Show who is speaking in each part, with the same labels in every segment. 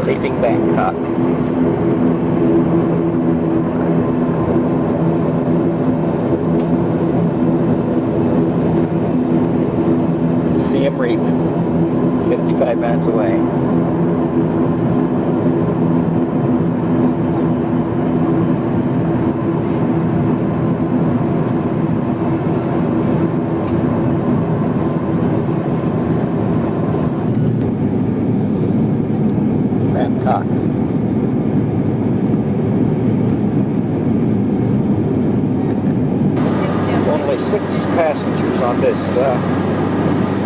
Speaker 1: leaving Bangkok. Siem Reap, 55 minutes away. Bangkok. Only 6 passengers on this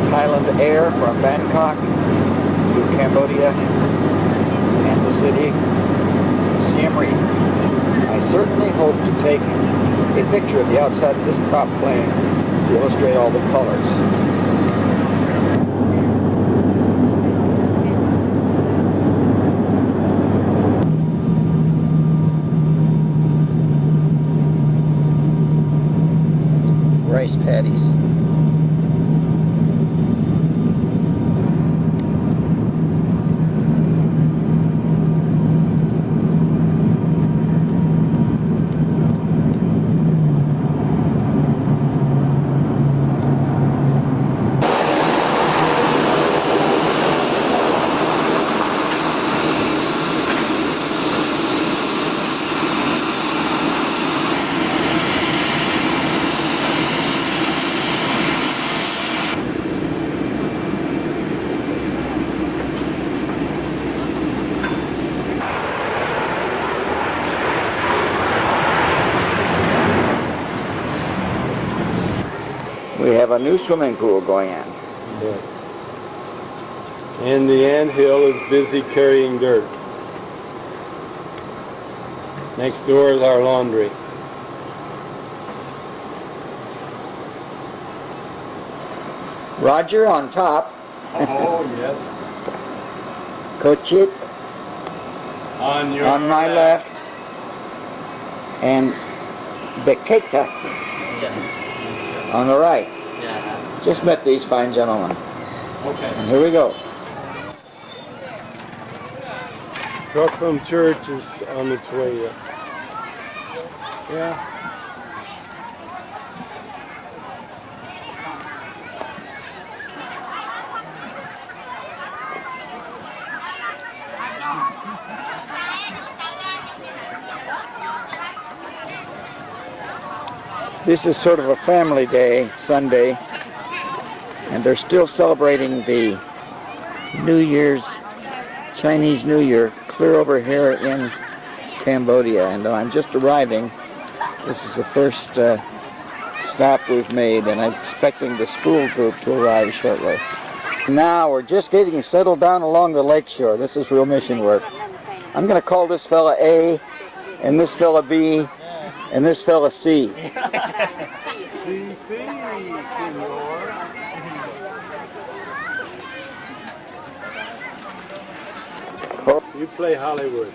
Speaker 1: Thailand Air from Bangkok to Cambodia and the city of Siem Reap. I certainly hope to take a picture of the outside of this prop plane to illustrate all the colors. Rice paddies. We have a new swimming pool going in.
Speaker 2: Yes. And the anthill is busy carrying dirt. Next door is our laundry.
Speaker 1: Roger on top.
Speaker 2: Oh, yes.
Speaker 1: Kochit
Speaker 2: On
Speaker 1: my left. And Beketa on the right.
Speaker 3: Yeah.
Speaker 1: Just met these fine gentlemen.
Speaker 2: Okay.
Speaker 1: And here we go.
Speaker 2: Truck from church is on its way up. Yeah.
Speaker 1: This is sort of a family day, Sunday, and they're still celebrating the New Year's, Chinese New Year, clear over here in Cambodia. And I'm just arriving. This is the first stop we've made, and I'm expecting the school group to arrive shortly. Now we're just getting settled down along the lakeshore. This is real mission work. I'm going to call this fella A, and this fella B, and this fella C.
Speaker 2: You play Hollywood.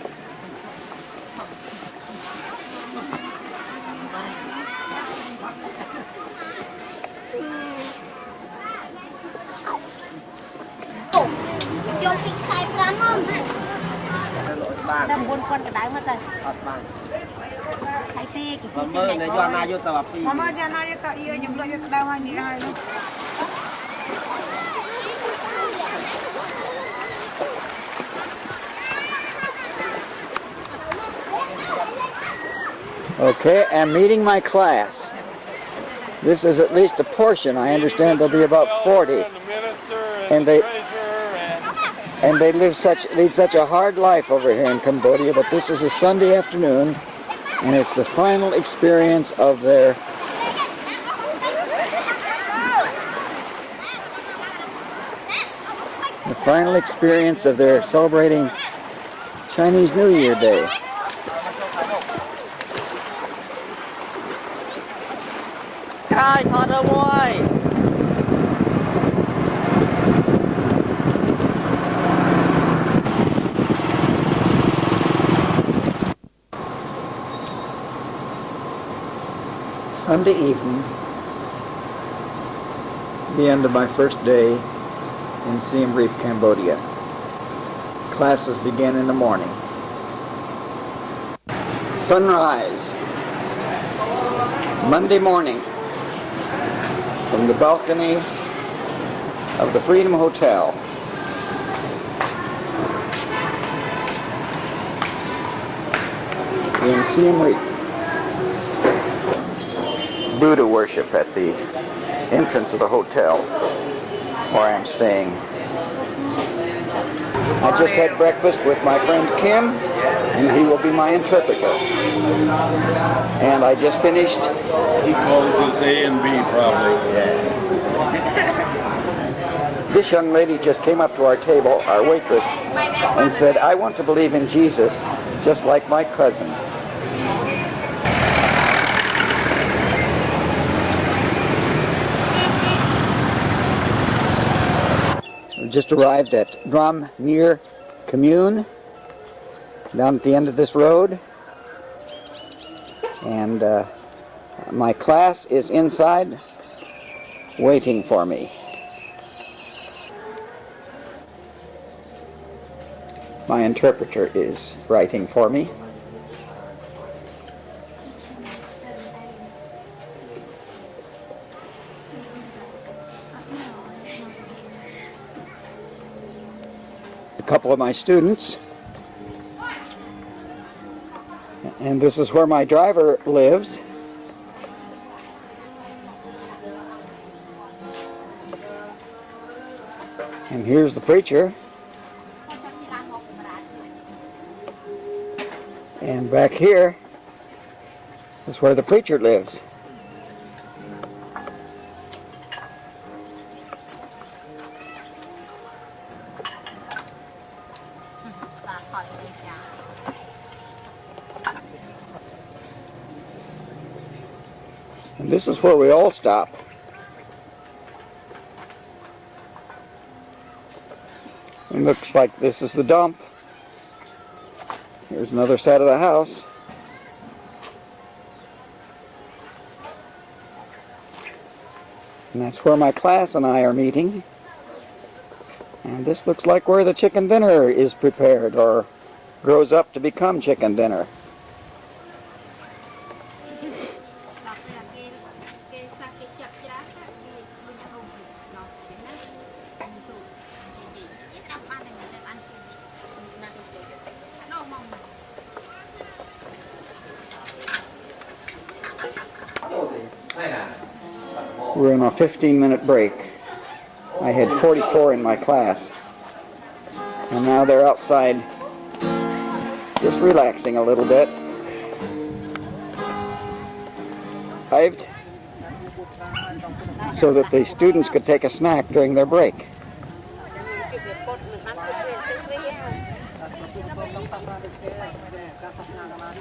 Speaker 1: Okay, I'm meeting my class. This is at least a portion. I understand there'll be about 40. And they lead such a hard life over here in Cambodia, but this is a Sunday afternoon, and it's the final experience of their celebrating Chinese New Year Day.
Speaker 3: Ai thoát ra ngoài.
Speaker 1: Sunday evening, the end of my first day in Siem Reap, Cambodia. Classes begin in the morning. Sunrise. Monday morning. From the balcony of the Freedom Hotel. In Siem Reap. Buddha worship at the entrance of the hotel where I am staying. I just had breakfast with my friend Kim, and he will be my interpreter. And I just finished.
Speaker 4: He calls us A and B probably.
Speaker 1: This young lady just came up to our table, our waitress, and said, "I want to believe in Jesus just like my cousin." We just arrived at Drum Near Commune, down at the end of this road. And my class is inside, waiting for me. My interpreter is writing for me. A couple of my students. And this is where my driver lives. And here's the preacher. And back here is where the preacher lives. And this is where we all stop. It looks like this is the dump. Here's another side of the house. And that's where my class and I are meeting. And this looks like where the chicken dinner is prepared or grows up to become chicken dinner. We're on a 15-minute break. I had 44 in my class. And now they're outside just relaxing a little bit. Arrived so that the students could take a snack during their break.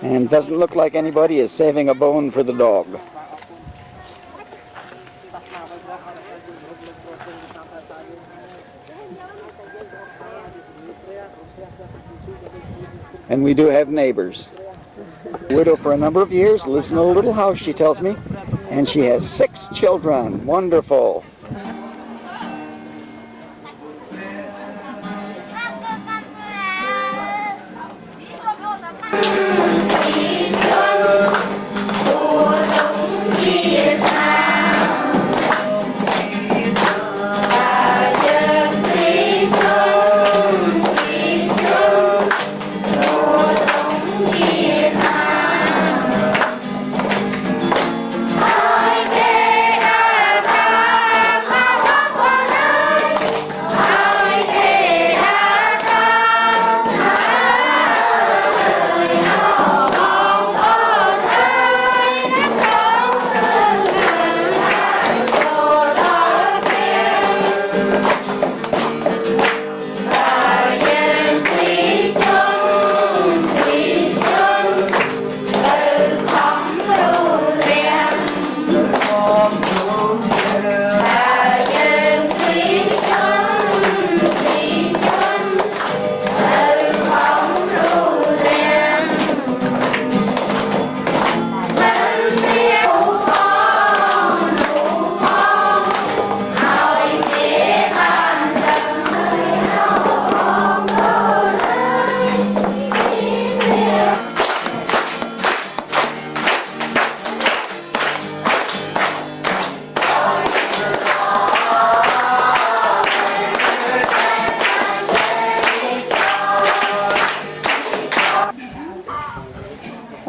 Speaker 1: And doesn't look like anybody is saving a bone for the dog. And we do have neighbors. Widow for a number of years, lives in a little house, she tells me, and she has 6 children. Wonderful.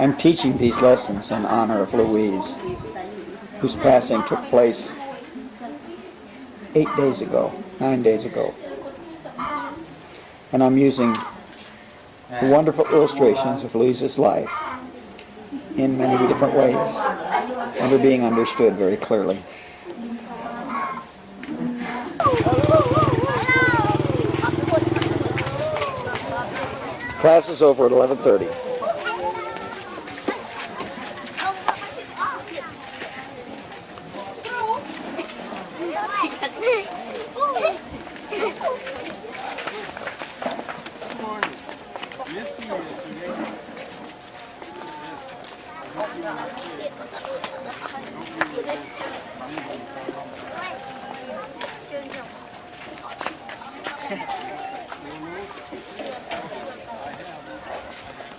Speaker 1: I'm teaching these lessons in honor of Louise, whose passing took place 9 days ago. And I'm using the wonderful illustrations of Louise's life in many different ways, and they're being understood very clearly. Class is over at 11:30.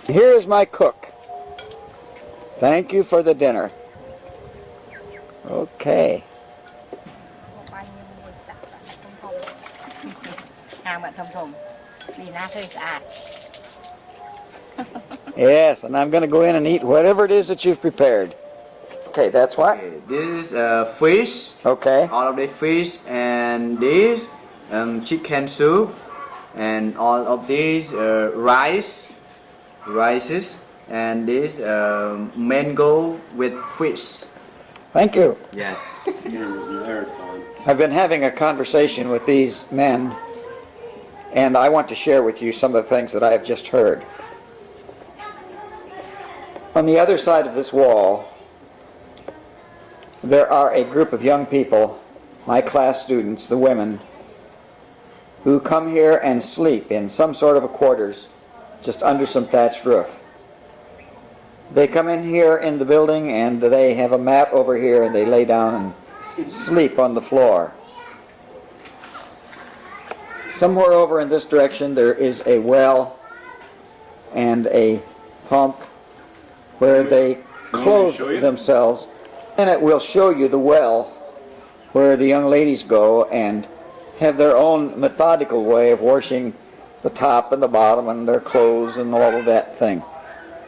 Speaker 1: Here is my cook. Thank you for the dinner. Okay. Yes, and I'm going to go in and eat whatever it is that you've prepared. Okay, that's what?
Speaker 5: Okay, this is fish.
Speaker 1: Okay.
Speaker 5: All of the fish, and this chicken soup, and all of these rices, and this mango with fish.
Speaker 1: Thank you.
Speaker 5: Yes.
Speaker 2: Cameras in there, it's on.
Speaker 1: I've been having a conversation with these men, and I want to share with you some of the things that I have just heard. On the other side of this wall, there are a group of young people, my class students, the women, who come here and sleep in some sort of a quarters just under some thatched roof. They come in here in the building and they have a mat over here and they lay down and sleep on the floor. Somewhere over in this direction there is a well and a pump where they clothe themselves, and it will show you the well where the young ladies go and have their own methodical way of washing the top and the bottom and their clothes and all of that thing.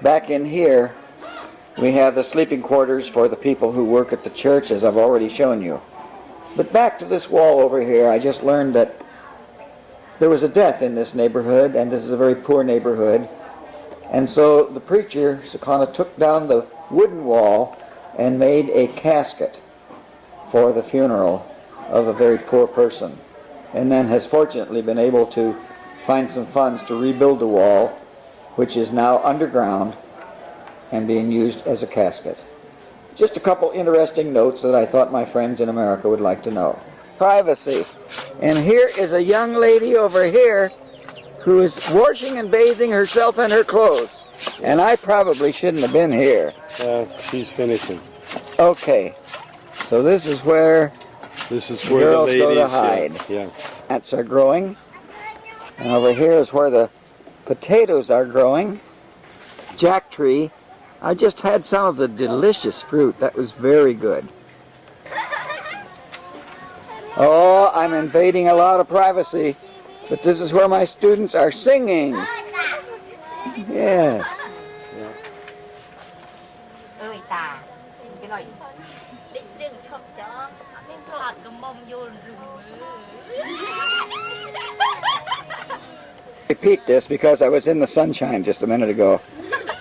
Speaker 1: Back in here we have the sleeping quarters for the people who work at the church, as I've already shown you. But back to this wall over here, I just learned that there was a death in this neighborhood, and this is a very poor neighborhood. And so the preacher, Sakana, took down the wooden wall and made a casket for the funeral of a very poor person, and then has fortunately been able to find some funds to rebuild the wall, which is now underground and being used as a casket. Just a couple interesting notes that I thought my friends in America would like to know. Privacy. And here is a young lady over here who is washing and bathing herself and her clothes. And I probably shouldn't have been here.
Speaker 2: She's finishing.
Speaker 1: Okay, so this is where
Speaker 2: The
Speaker 1: girls
Speaker 2: ladies
Speaker 1: go to hide.
Speaker 2: Yeah.
Speaker 1: Plants are growing. And over here is where the potatoes are growing. Jack tree. I just had some of the delicious fruit. That was very good. Oh, I'm invading a lot of privacy. But this is where my students are singing. Yes. Repeat this because I was in the sunshine just a minute ago.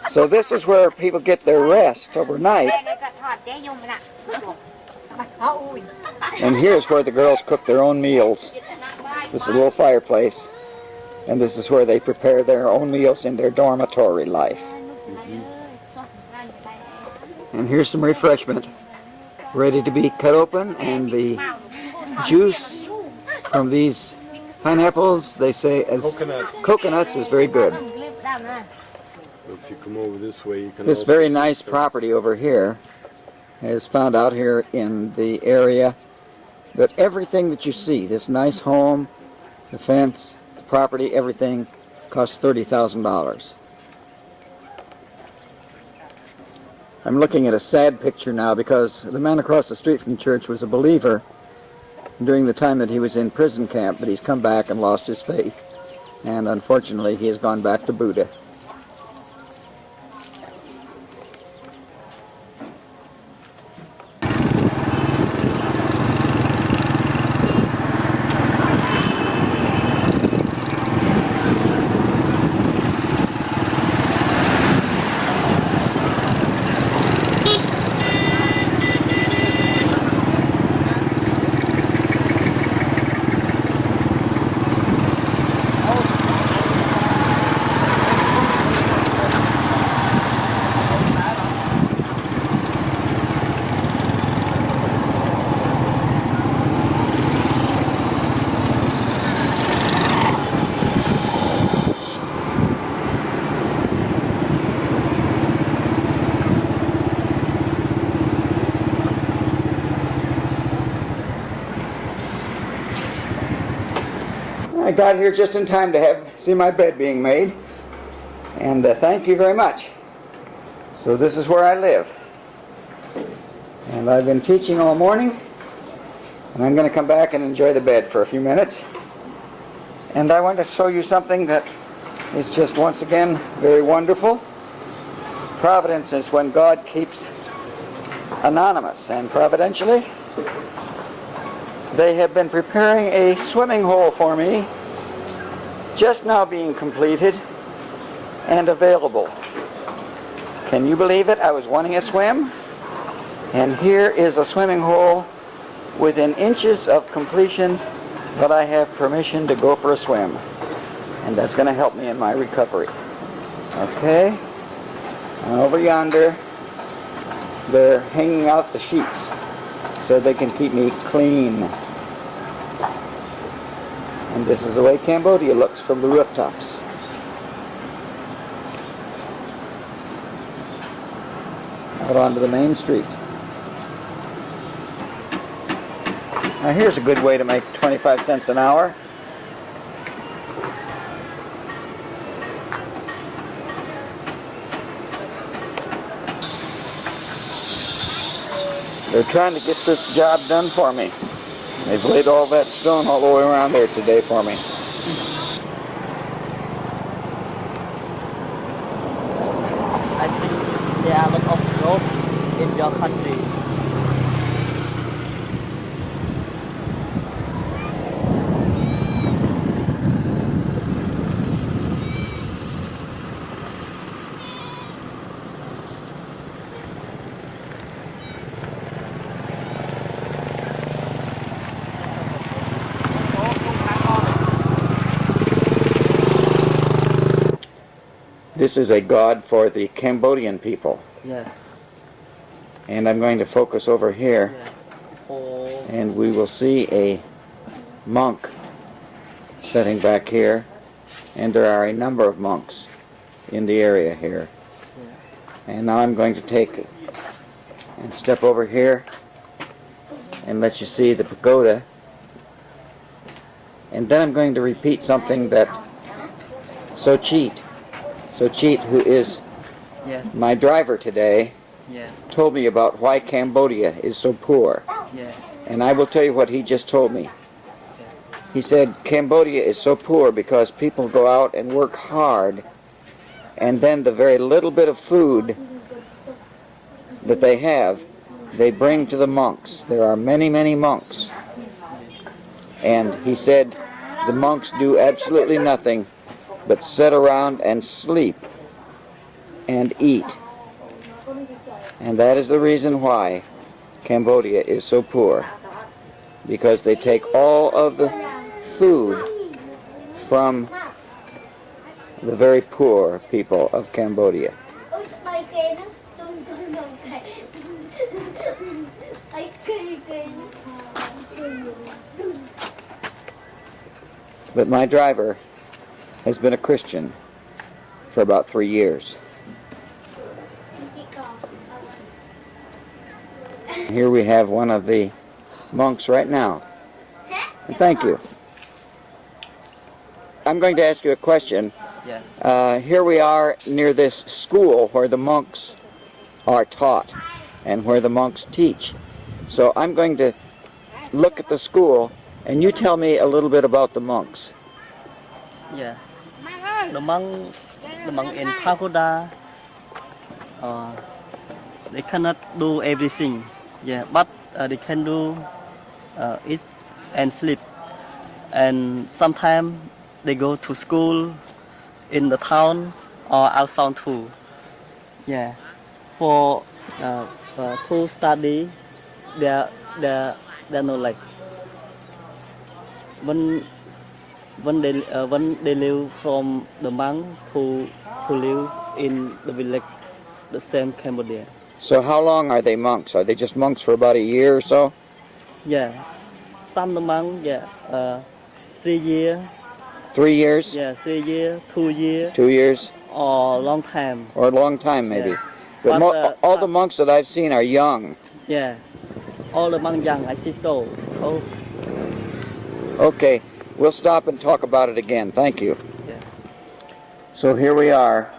Speaker 1: So this is where people get their rest overnight. And here's where the girls cook their own meals. This is a little fireplace. And this is where they prepare their own meals in their dormitory life. And here's some refreshment ready to be cut open, and the juice from these pineapples, they say as coconuts, is very good.
Speaker 2: If you come over this way, you can.
Speaker 1: This very nice property over here has found out here in the area that everything that you see, this nice home, the fence, the property, everything costs $30,000. I'm looking at a sad picture now because the man across the street from the church was a believer during the time that he was in prison camp, but he's come back and lost his faith. And unfortunately, he has gone back to Buddha. got here just in time to see my bed being made. And thank you very much. So this is where I live. And I've been teaching all morning. And I'm going to come back and enjoy the bed for a few minutes. And I want to show you something that is just once again very wonderful. Providence is when God keeps anonymous. And providentially, they have been preparing a swimming hole for me, just now being completed and available. Can you believe it? I was wanting a swim, and here is a swimming hole within inches of completion, but I have permission to go for a swim. And that's going to help me in my recovery. Okay? And over yonder, they're hanging out the sheets so they can keep me clean. And this is the way Cambodia looks from the rooftops. Out onto the main street. Now here's a good way to make 25 cents an hour. They're trying to get this job done for me. They've laid all that stone all the way around there today for me.
Speaker 3: I think there are a lot of snow in your country.
Speaker 1: This is a god for the Cambodian people.
Speaker 3: Yes.
Speaker 1: And I'm going to focus over here,
Speaker 3: Yeah. Oh.
Speaker 1: and we will see a monk sitting back here, and there are a number of monks in the area here. And now I'm going to take and step over here and let you see the pagoda. And then I'm going to repeat something that Sochit, who is
Speaker 3: Yes.
Speaker 1: my driver today,
Speaker 3: Yes.
Speaker 1: told me about why Cambodia is so poor.
Speaker 3: Yeah.
Speaker 1: And I will tell you what he just told me.
Speaker 3: Yes.
Speaker 1: He said Cambodia is so poor because people go out and work hard, and then the very little bit of food that they have, they bring to the monks. There are many, many monks. And he said the monks do absolutely nothing but sit around and sleep and eat. And that is the reason why Cambodia is so poor. Because they take all of the food from the very poor people of Cambodia. But my driver has been a Christian for about 3 years. Here we have one of the monks right now. And thank you. I'm going to ask you a question.
Speaker 3: Yes.
Speaker 1: Here we are near this school where the monks are taught and where the monks teach. So I'm going to look at the school, and you tell me a little bit about the monks.
Speaker 3: Yes. The monk in Pagoda, they cannot do everything. Yeah, but they can do eat and sleep. And sometimes they go to school in the town or outside too. Yeah, for to study, they're not like when they live from the monk who live in the village, the same Cambodia.
Speaker 1: So how long are they monks? Are they just monks for about a year or so?
Speaker 3: Yeah, some the monk, yeah, 3 years.
Speaker 1: 3 years?
Speaker 3: Yeah, 3 years, 2 years.
Speaker 1: 2 years?
Speaker 3: Or long time.
Speaker 1: Or a long time maybe.
Speaker 3: Yes.
Speaker 1: But
Speaker 3: But,
Speaker 1: all the monks that I've seen are young.
Speaker 3: Yeah, all the monk young, I see so. Oh,
Speaker 1: Okay, We'll stop and talk about it again. Thank you.
Speaker 3: Yes.
Speaker 1: So here we are,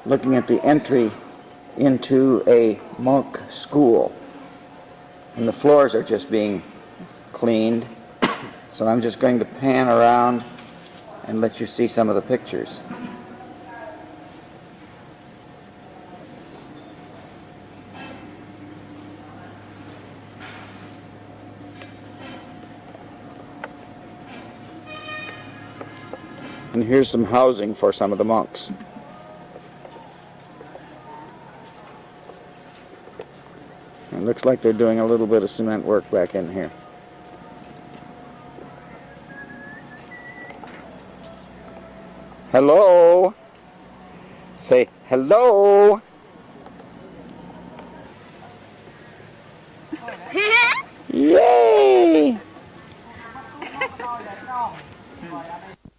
Speaker 1: looking at the entry into a monk school. And the floors are just being cleaned. So I'm just going to pan around and let you see some of the pictures. And here's some housing for some of the monks. It looks like they're doing a little bit of cement work back in here. Hello? Say hello. Yay!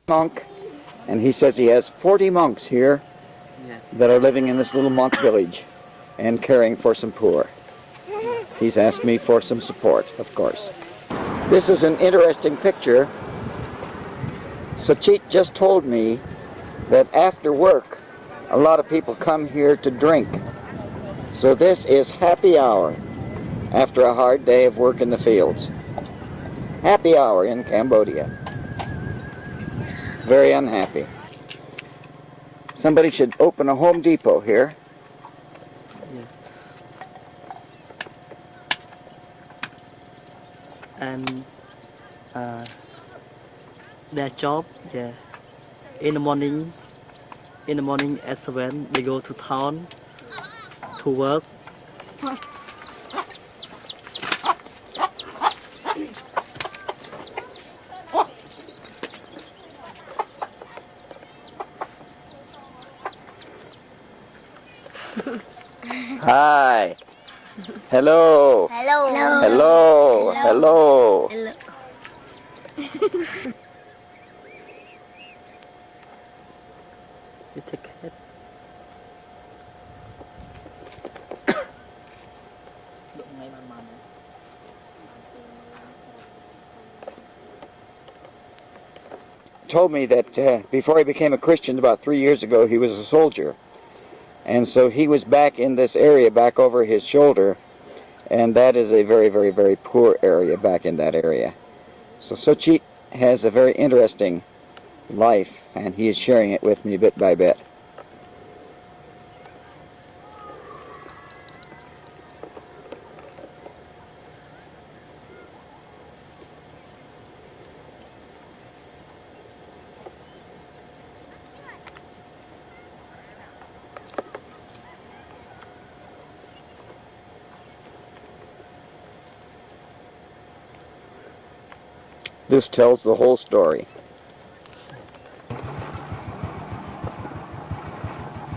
Speaker 1: Monk, and he says he has 40 monks here that are living in this little monk village and caring for some poor. He's asked me for some support, of course. This is an interesting picture. Sachit just told me that after work, a lot of people come here to drink. So this is happy hour after a hard day of work in the fields. Happy hour in Cambodia. Very unhappy. Somebody should open a Home Depot here.
Speaker 3: And their job, in the morning at 7 they go to town to work.
Speaker 1: Hi. Hello.
Speaker 6: Hello.
Speaker 1: Hello. Hello.
Speaker 6: Hello.
Speaker 3: You take care.
Speaker 1: Told me that before he became a Christian about 3 years ago, he was a soldier. And so he was back in this area, back over his shoulder, and that is a very, very, very poor area back in that area. So Sachit has a very interesting life, and he is sharing it with me bit by bit. This tells the whole story.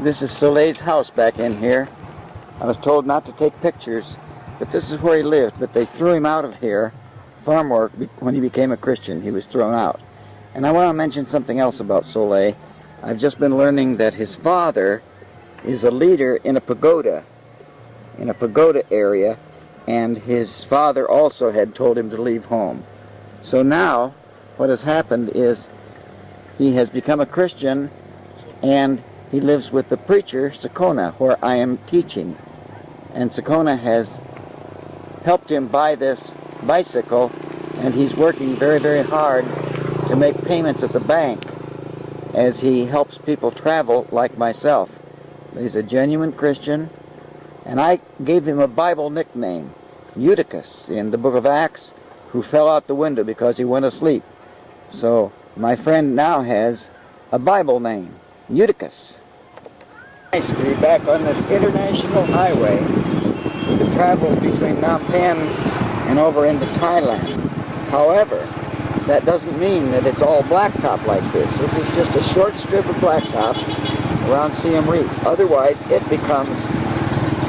Speaker 1: This is Soleil's house back in here. I was told not to take pictures, but this is where he lived. But they threw him out of here, farm work, when he became a Christian. He was thrown out. And I want to mention something else about Soleil. I've just been learning that his father is a leader in a pagoda area, and his father also had told him to leave home. So now, what has happened is he has become a Christian, and he lives with the preacher, Sakona, where I am teaching. And Sakona has helped him buy this bicycle, and he's working very, very hard to make payments at the bank as he helps people travel like myself. He's a genuine Christian, and I gave him a Bible nickname, Eutychus, in the book of Acts, who fell out the window because he went asleep. So my friend now has a Bible name, Eutychus. Nice to be back on this international highway that travels between Phnom Penh and over into Thailand. However, that doesn't mean that it's all blacktop like this. This is just a short strip of blacktop around Siem Reap. Otherwise, it becomes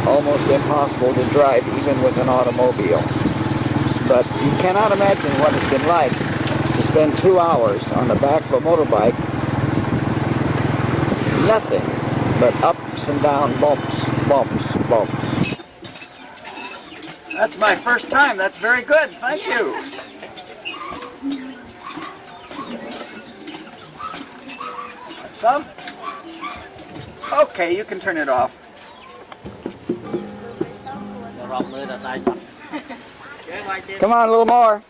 Speaker 1: almost impossible to drive even with an automobile. But you cannot imagine what it's been like to spend 2 hours on the back of a motorbike. Nothing but ups and down, bumps, bumps, bumps. That's my first time. That's very good. Thank you. Some? Okay, you can turn it off. Come on, a little more.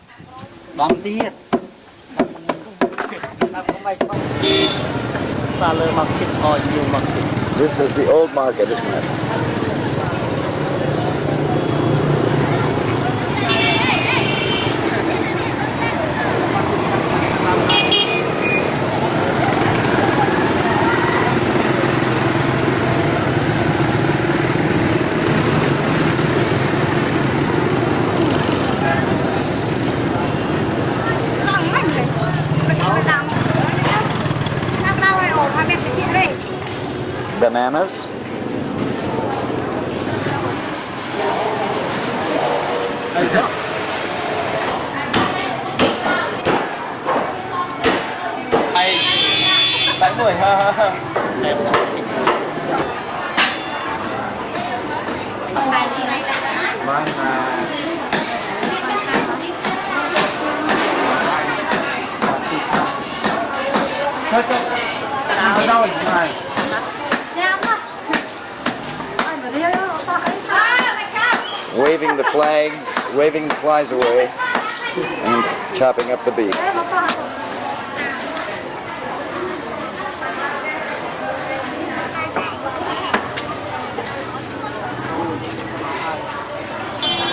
Speaker 1: This is the old market, isn't it? Bananas. Waving the flags, waving the flies away, and chopping up the beef.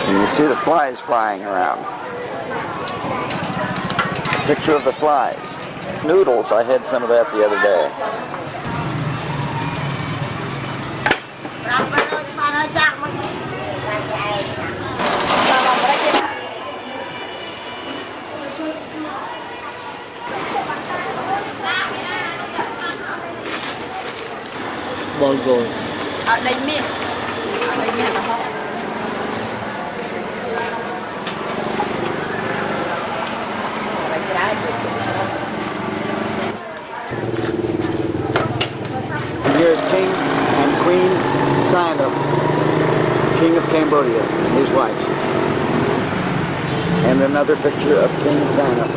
Speaker 1: And you see the flies flying around. A picture of the flies. Noodles, I had some of that the other day.
Speaker 3: Ball gold.
Speaker 6: Ở đây miệng. Ở đây miệng là không?
Speaker 1: Here's King and Queen Siem, King of Cambodia, and his wife. And another picture of King Siem.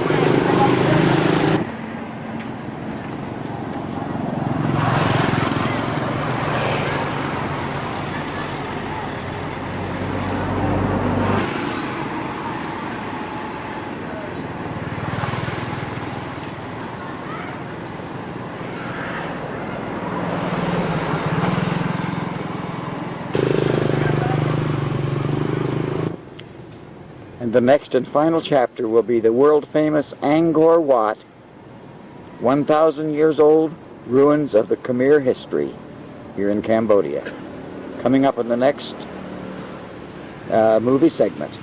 Speaker 1: And the next and final chapter will be the world-famous Angkor Wat, 1,000 years old ruins of the Khmer history here in Cambodia. Coming up in the next movie segment.